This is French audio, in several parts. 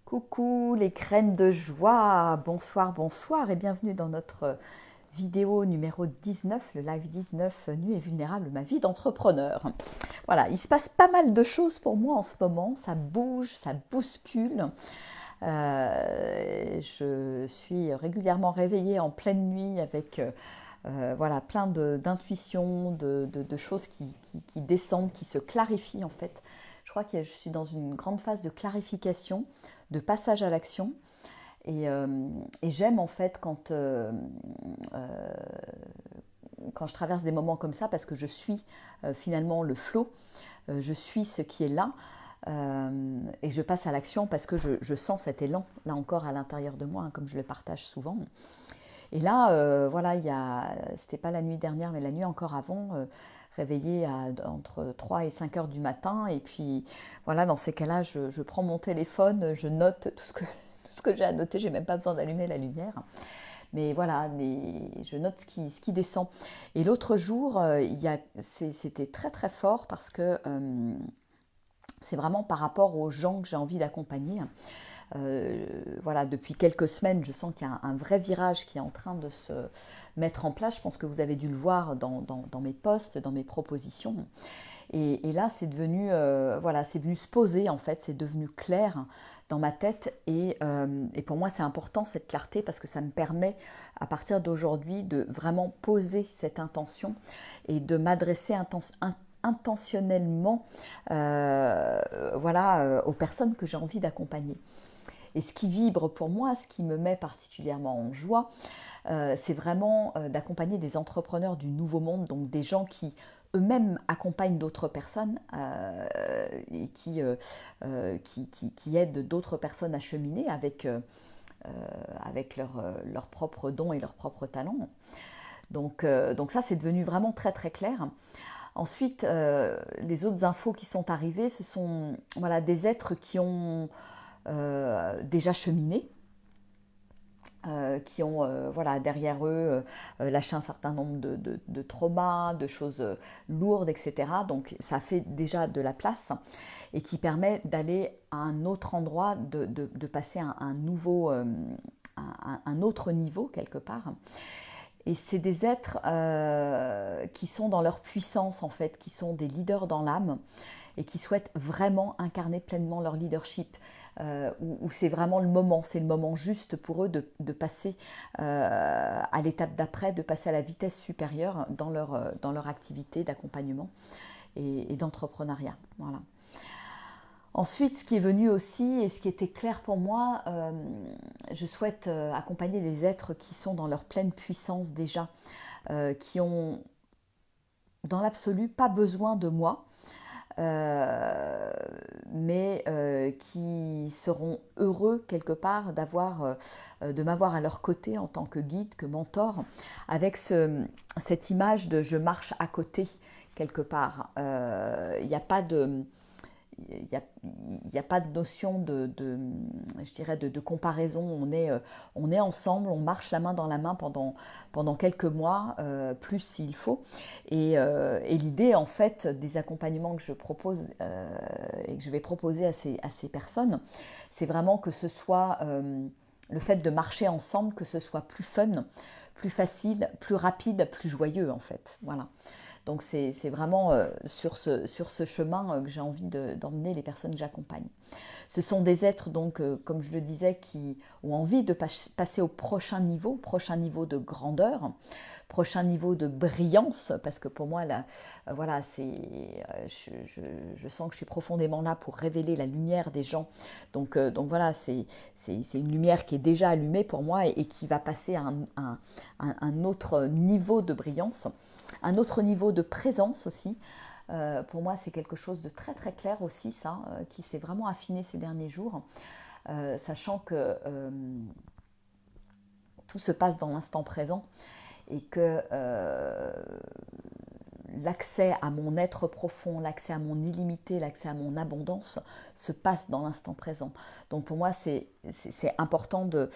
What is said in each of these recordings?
Coucou les graines de joie, bonsoir, bonsoir et bienvenue dans notre vidéo numéro 19, le live 19, nu et vulnérable, ma vie d'entrepreneur. Voilà, il se passe pas mal de choses pour moi en ce moment, ça bouge, ça bouscule. Je suis régulièrement réveillée en pleine nuit avec voilà, plein d'intuitions, de choses qui descendent, qui se clarifient en fait. Je crois que je suis dans une grande phase de clarification, de passage à l'action. Et, et j'aime en fait quand je traverse des moments comme ça parce que je suis finalement le flot, je suis ce qui est là. Et je passe à l'action parce que je sens cet élan, là encore à l'intérieur de moi, hein, comme je le partage souvent. Et là, voilà, c'était pas la nuit dernière, mais la nuit encore avant, réveillée entre 3 et 5 heures du matin. Et puis, voilà, dans ces cas-là, je prends mon téléphone, je note tout ce que j'ai à noter. J'ai même pas besoin d'allumer la lumière. Mais voilà, je note ce qui descend. Et l'autre jour, c'était très très fort parce que c'est vraiment par rapport aux gens que j'ai envie d'accompagner. Voilà, depuis quelques semaines, je sens qu'il y a un vrai virage qui est en train de se mettre en place. Je pense que vous avez dû le voir dans mes posts, dans mes propositions. Et là, c'est devenu, voilà, c'est venu se poser en fait, c'est devenu clair dans ma tête. Et pour moi, c'est important cette clarté parce que ça me permet, à partir d'aujourd'hui, de vraiment poser cette intention et de m'adresser intentionnellement voilà, aux personnes que j'ai envie d'accompagner. Et ce qui vibre pour moi, ce qui me met particulièrement en joie, c'est vraiment d'accompagner des entrepreneurs du nouveau monde, donc des gens qui eux-mêmes accompagnent d'autres personnes et qui aident d'autres personnes à cheminer avec leurs propres dons et leurs propres talents. Donc ça, c'est devenu vraiment très très clair. Ensuite, les autres infos qui sont arrivées, ce sont voilà, des êtres qui ont déjà cheminé, qui ont voilà, derrière eux lâché un certain nombre de traumas, de choses lourdes, etc. Donc ça fait déjà de la place et qui permet d'aller à un autre endroit, de passer à un nouveau, un autre niveau quelque part. Et c'est des êtres qui sont dans leur puissance en fait, qui sont des leaders dans l'âme et qui souhaitent vraiment incarner pleinement leur leadership. Où c'est vraiment c'est le moment juste pour eux de passer à l'étape d'après, de passer à la vitesse supérieure dans leur activité d'accompagnement et d'entrepreneuriat. Voilà. Ensuite, ce qui est venu aussi et ce qui était clair pour moi, je souhaite accompagner des êtres qui sont dans leur pleine puissance déjà, qui ont dans l'absolu pas besoin de moi, euh, mais qui seront heureux quelque part de m'avoir à leur côté en tant que guide, que mentor, avec cette image de je marche à côté quelque part. Il n'y a pas de il n'y a pas de notion je dirais de comparaison. On est ensemble, on marche la main dans la main pendant quelques mois, plus s'il faut. Et l'idée, en fait, des accompagnements que je propose et que je vais proposer à ces personnes, c'est vraiment que ce soit le fait de marcher ensemble, que ce soit plus fun, plus facile, plus rapide, plus joyeux, en fait. Voilà. Donc c'est vraiment sur ce chemin que j'ai envie d'emmener les personnes que j'accompagne. Ce sont des êtres, donc, comme je le disais, qui ont envie de passer au prochain niveau de grandeur, prochain niveau de brillance, parce que pour moi, là, voilà, je sens que je suis profondément là pour révéler la lumière des gens. Donc voilà, c'est une lumière qui est déjà allumée pour moi et qui va passer à un autre niveau de brillance, un autre niveau de présence aussi. Pour moi, c'est quelque chose de très très clair aussi, ça, qui s'est vraiment affiné ces derniers jours, sachant que tout se passe dans l'instant présent et que l'accès à mon être profond, l'accès à mon illimité, l'accès à mon abondance se passe dans l'instant présent. Donc pour moi, c'est important de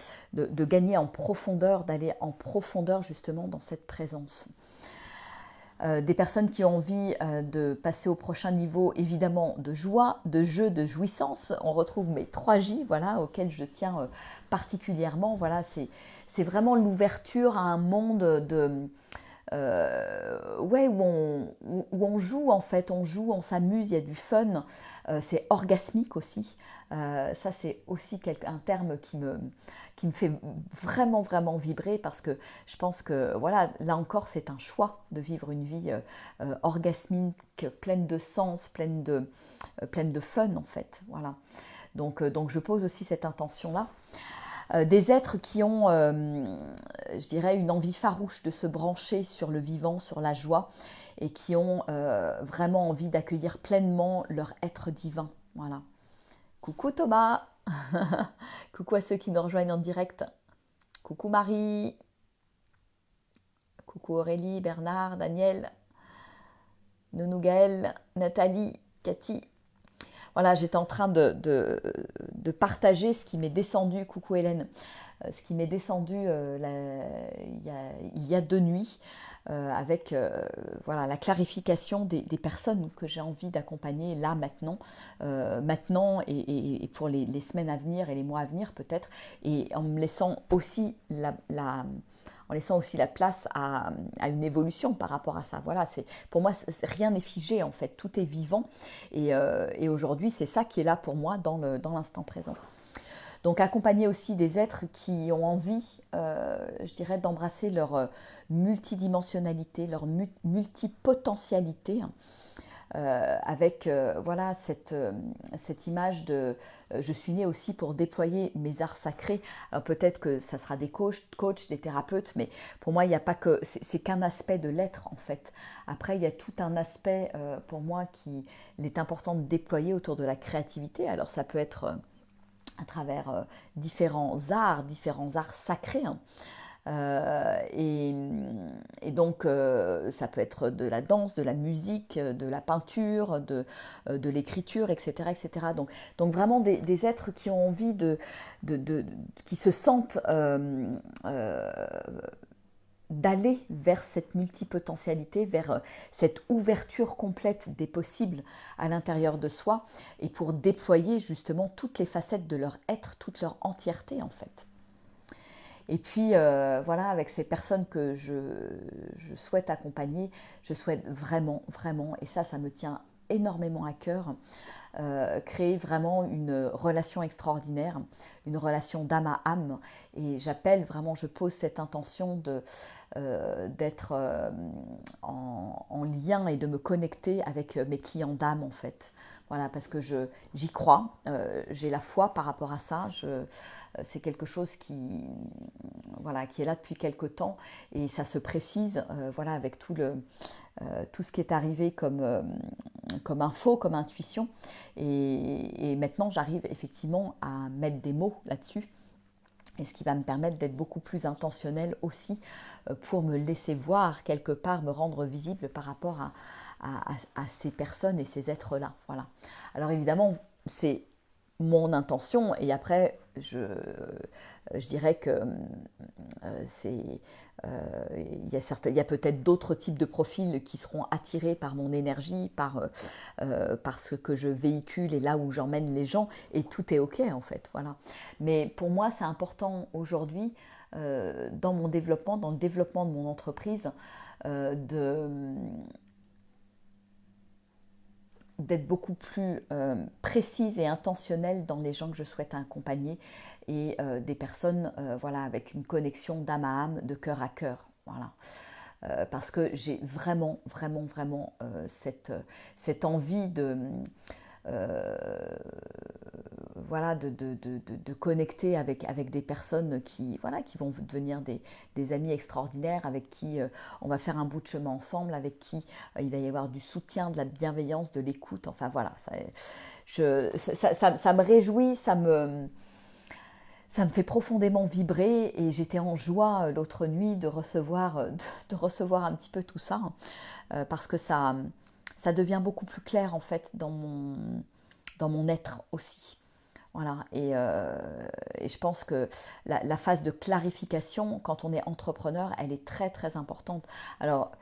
gagner en profondeur, d'aller en profondeur justement dans cette présence. Des personnes qui ont envie de passer au prochain niveau, évidemment, de joie, de jeu, de jouissance. On retrouve mes 3J, voilà, auxquels je tiens particulièrement. Voilà, c'est vraiment l'ouverture à un monde ouais, où on joue en fait, on joue, on s'amuse, il y a du fun, c'est orgasmique aussi. Ça c'est aussi un terme qui me fait vraiment vraiment vibrer parce que je pense que voilà, là encore c'est un choix de vivre une vie orgasmique, pleine de sens, pleine de fun en fait. Voilà. Donc je pose aussi cette intention-là. Des êtres qui ont, je dirais, une envie farouche de se brancher sur le vivant, sur la joie, et qui ont vraiment envie d'accueillir pleinement leur être divin. Voilà. Coucou Thomas. Coucou à ceux qui nous rejoignent en direct. Coucou Marie. Coucou Aurélie, Bernard, Daniel, Nounou Gaëlle, Nathalie, Cathy. Voilà, j'étais en train de partager ce qui m'est descendu, coucou Hélène, ce qui m'est descendu il y a 2 nuits avec voilà, la clarification des personnes que j'ai envie d'accompagner là, maintenant et pour les semaines à venir et les mois à venir peut-être, et en me laissant aussi en laissant aussi la place à une évolution par rapport à ça. Voilà, pour moi, rien n'est figé en fait, tout est vivant et aujourd'hui, c'est ça qui est là pour moi dans l'instant présent. Donc accompagner aussi des êtres qui ont envie, je dirais, d'embrasser leur multidimensionnalité, leur multipotentialité, avec voilà, cette image de je suis née aussi pour déployer mes arts sacrés. Alors peut-être que ça sera des coachs, des thérapeutes, mais pour moi, il n'y a pas que c'est qu'un aspect de l'être en fait. Après, il y a tout un aspect pour moi qu'il est important de déployer autour de la créativité. Alors ça peut être à travers différents arts sacrés. Hein. Et donc, ça peut être de la danse, de la musique, de la peinture, de l'écriture, etc., etc. Donc vraiment des êtres qui ont envie qui se sentent d'aller vers cette multipotentialité, vers cette ouverture complète des possibles à l'intérieur de soi et pour déployer justement toutes les facettes de leur être, toute leur entièreté en fait. Et puis voilà, avec ces personnes que je souhaite accompagner, je souhaite vraiment, vraiment, et ça me tient énormément à cœur, créer vraiment une relation extraordinaire, une relation d'âme à âme. Et j'appelle vraiment, je pose cette intention d'être en lien et de me connecter avec mes clients d'âme en fait. Voilà, parce que j'y crois, j'ai la foi par rapport à ça. C'est quelque chose voilà, qui est là depuis quelque temps et ça se précise voilà, avec tout ce qui est arrivé comme info, comme intuition. Et maintenant, j'arrive effectivement à mettre des mots là-dessus. Et ce qui va me permettre d'être beaucoup plus intentionnelle aussi pour me laisser voir quelque part, me rendre visible par rapport à ces personnes et ces êtres-là. Voilà. Alors évidemment, c'est mon intention et après, je dirais que il y a peut-être d'autres types de profils qui seront attirés par mon énergie, par ce que je véhicule et là où j'emmène les gens, et tout est ok en fait, voilà. Mais pour moi, c'est important aujourd'hui, dans mon développement, dans le développement de mon entreprise, d'être beaucoup plus précise et intentionnelle dans les gens que je souhaite accompagner et des personnes voilà, avec une connexion d'âme à âme, de cœur à cœur. Voilà. Parce que j'ai vraiment, vraiment, vraiment cette envie voilà, de connecter avec des personnes voilà, qui vont devenir des amis extraordinaires, avec qui on va faire un bout de chemin ensemble, avec qui il va y avoir du soutien, de la bienveillance, de l'écoute. Enfin voilà, ça me réjouit, ça me fait profondément vibrer et j'étais en joie l'autre nuit de recevoir un petit peu tout ça parce que ça devient beaucoup plus clair en fait dans mon être aussi. Voilà, et je pense que la phase de clarification, quand on est entrepreneur, elle est très très importante. Alors,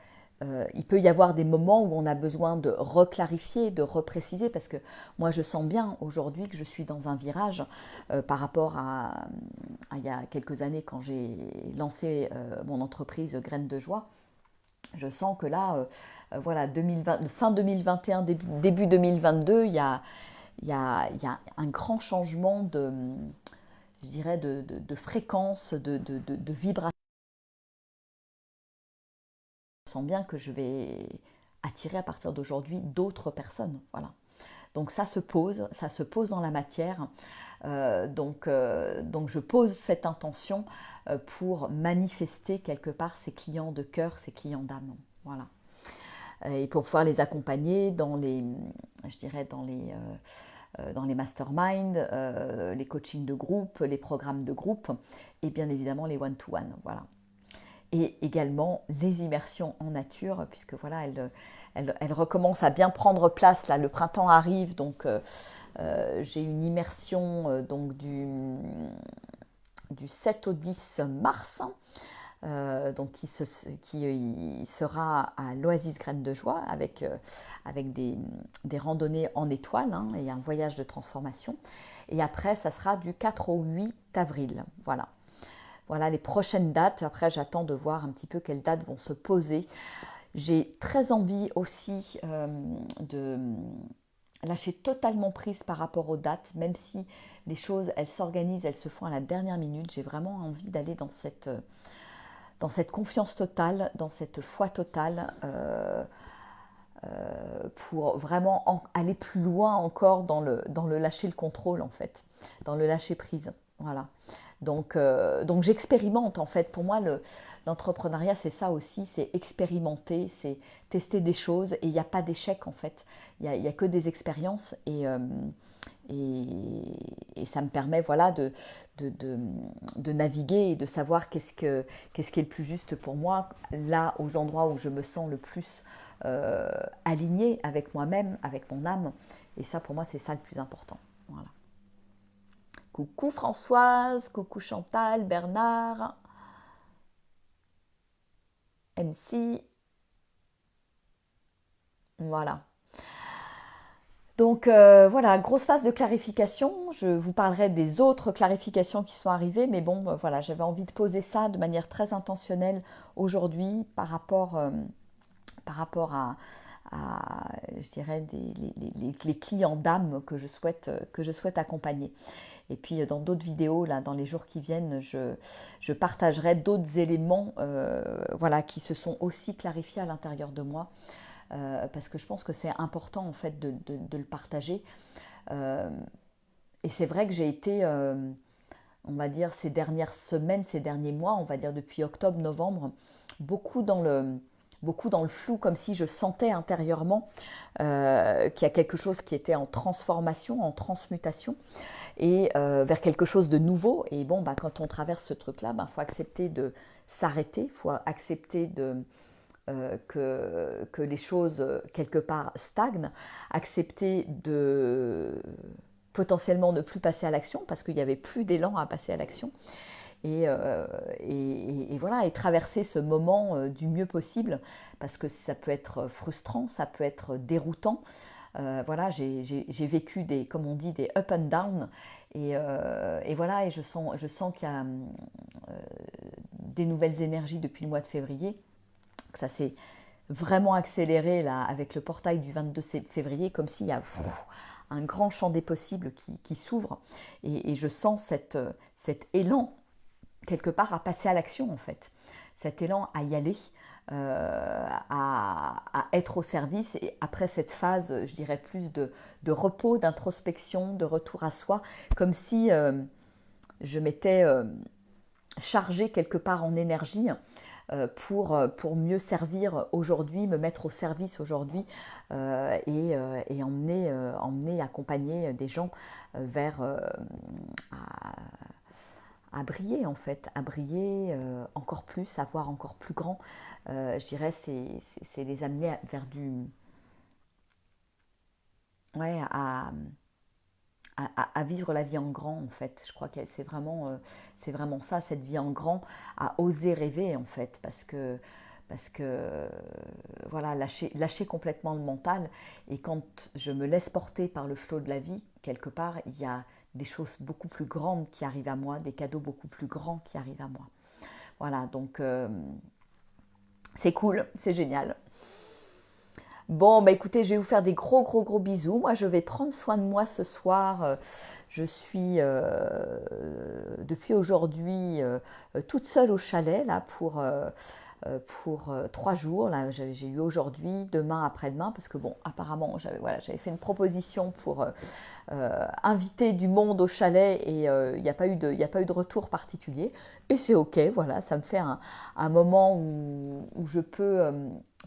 il peut y avoir des moments où on a besoin de reclarifier, de repréciser, parce que moi je sens bien aujourd'hui que je suis dans un virage par rapport à il y a quelques années quand j'ai lancé mon entreprise Graines de Joie. Je sens que là, voilà, 2020, fin 2021, début 2022, il y a un grand changement je dirais, de fréquence, de vibration. Je sens bien que je vais attirer à partir d'aujourd'hui d'autres personnes. Voilà. Donc ça se pose dans la matière. Donc je pose cette intention pour manifester quelque part ces clients de cœur, ces clients d'âme. Voilà. Et pour pouvoir les accompagner dans les, je dirais, dans les masterminds, les coachings de groupe, les programmes de groupe et bien évidemment les one-to-one. Voilà. Et également les immersions en nature, puisque voilà, elle recommence à bien prendre place. Là, le printemps arrive, donc j'ai une immersion donc du 7 au 10 mars, donc qui sera à l'Oasis Graines de Joie avec des randonnées en étoile hein, et un voyage de transformation. Et après, ça sera du 4 au 8 avril. Voilà. Voilà les prochaines dates. Après, j'attends de voir un petit peu quelles dates vont se poser. J'ai très envie aussi de lâcher totalement prise par rapport aux dates, même si les choses, elles s'organisent, elles se font à la dernière minute. J'ai vraiment envie d'aller dans cette confiance totale, dans cette foi totale, pour vraiment aller plus loin encore dans le lâcher le contrôle en fait, dans le lâcher prise. Voilà. Donc j'expérimente en fait. Pour moi, l'entrepreneuriat, c'est ça aussi, c'est expérimenter, c'est tester des choses et il n'y a pas d'échec en fait. Il y a que des expériences et ça me permet voilà, de naviguer et de savoir qu'est-ce qui est le plus juste pour moi, là aux endroits où je me sens le plus alignée avec moi-même, avec mon âme. Et ça, pour moi, c'est ça le plus important. Voilà. Coucou Françoise, coucou Chantal, Bernard, MC. Voilà. Donc voilà, grosse phase de clarification. Je vous parlerai des autres clarifications qui sont arrivées, mais bon, voilà, j'avais envie de poser ça de manière très intentionnelle aujourd'hui par rapport je dirais, les clients d'âme que je souhaite accompagner. Et puis dans d'autres vidéos, là, dans les jours qui viennent, je partagerai d'autres éléments voilà, qui se sont aussi clarifiés à l'intérieur de moi. Parce que je pense que c'est important en fait de le partager. Et c'est vrai que j'ai été, on va dire, ces dernières semaines, ces derniers mois, on va dire depuis octobre, novembre, beaucoup dans le flou, comme si je sentais intérieurement qu'il y a quelque chose qui était en transformation, en transmutation, et vers quelque chose de nouveau. Et bon, bah, quand on traverse ce truc-là, il faut accepter de s'arrêter, il faut accepter que les choses, quelque part, stagnent, accepter de potentiellement ne plus passer à l'action parce qu'il n'y avait plus d'élan à passer à l'action. Et voilà, et traverser ce moment du mieux possible parce que ça peut être frustrant, ça peut être déroutant. Voilà, j'ai vécu comme on dit, des up and down. Et voilà, et je sens qu'il y a des nouvelles énergies depuis le mois de février, que ça s'est vraiment accéléré là, avec le portail du 22 février, comme s'il y a un grand champ des possibles qui s'ouvre. Et je sens cet élan, quelque part, à passer à l'action, en fait. Cet élan à y aller, à être au service. Et après cette phase, je dirais plus de repos, d'introspection, de retour à soi, comme si je m'étais chargée quelque part en énergie pour mieux servir aujourd'hui, me mettre au service aujourd'hui et emmener, accompagner des gens vers à briller en fait, à briller encore plus, à voir encore plus grand. Je dirais c'est les amener vers ouais, à vivre la vie en grand en fait. Je crois que c'est vraiment ça, cette vie en grand, à oser rêver en fait, parce que voilà, lâcher complètement le mental. Et quand je me laisse porter par le flot de la vie, quelque part, il y a des choses beaucoup plus grandes qui arrivent à moi, des cadeaux beaucoup plus grands qui arrivent à moi. Voilà, donc c'est cool, c'est génial. Bon, bah écoutez, je vais vous faire des gros, gros, gros bisous. Moi, je vais prendre soin de moi ce soir. Je suis depuis aujourd'hui toute seule au chalet là pour 3 jours. Là, j'ai eu aujourd'hui, demain, après-demain, parce que bon, apparemment, j'avais fait une proposition pour inviter du monde au chalet et il n'y a pas eu de retour particulier. Et c'est ok, voilà, ça me fait un moment où je peux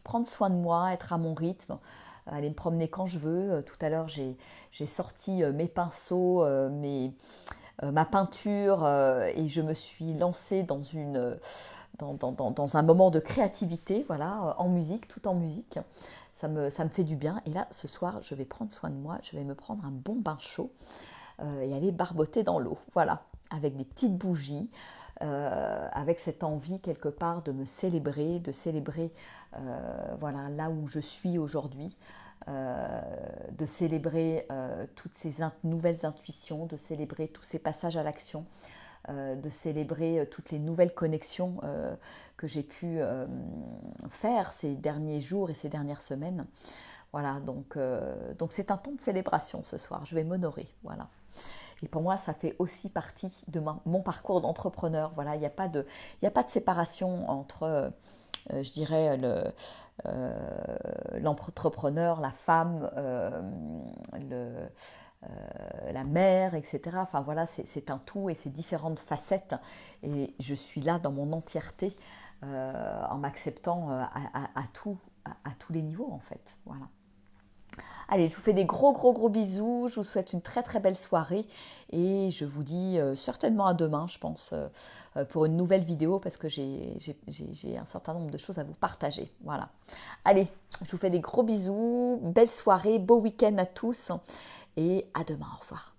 prendre soin de moi, être à mon rythme, aller me promener quand je veux. Tout à l'heure, j'ai sorti mes pinceaux, ma peinture et je me suis lancée dans un moment de créativité, voilà, en musique, tout en musique. Ça me fait du bien. Et là, ce soir, je vais prendre soin de moi. Je vais me prendre un bon bain chaud et aller barboter dans l'eau. Voilà, avec des petites bougies, avec cette envie quelque part de me célébrer, de célébrer voilà, là où je suis aujourd'hui. De célébrer toutes ces nouvelles intuitions, de célébrer tous ces passages à l'action, de célébrer toutes les nouvelles connexions que j'ai pu faire ces derniers jours et ces dernières semaines. Voilà, donc c'est un temps de célébration ce soir, je vais m'honorer, voilà. Et pour moi, ça fait aussi partie de mon parcours d'entrepreneur. Voilà, il n'y a pas de séparation entre, je dirais, l'entrepreneur, la femme, la mère, etc. Enfin voilà, c'est un tout et c'est différentes facettes. Et je suis là dans mon entièreté en m'acceptant à tous les niveaux en fait. Voilà. Allez, je vous fais des gros gros gros bisous, je vous souhaite une très très belle soirée et je vous dis certainement à demain, je pense, pour une nouvelle vidéo parce que j'ai un certain nombre de choses à vous partager. Voilà. Allez, je vous fais des gros bisous, belle soirée, beau week-end à tous et à demain, au revoir.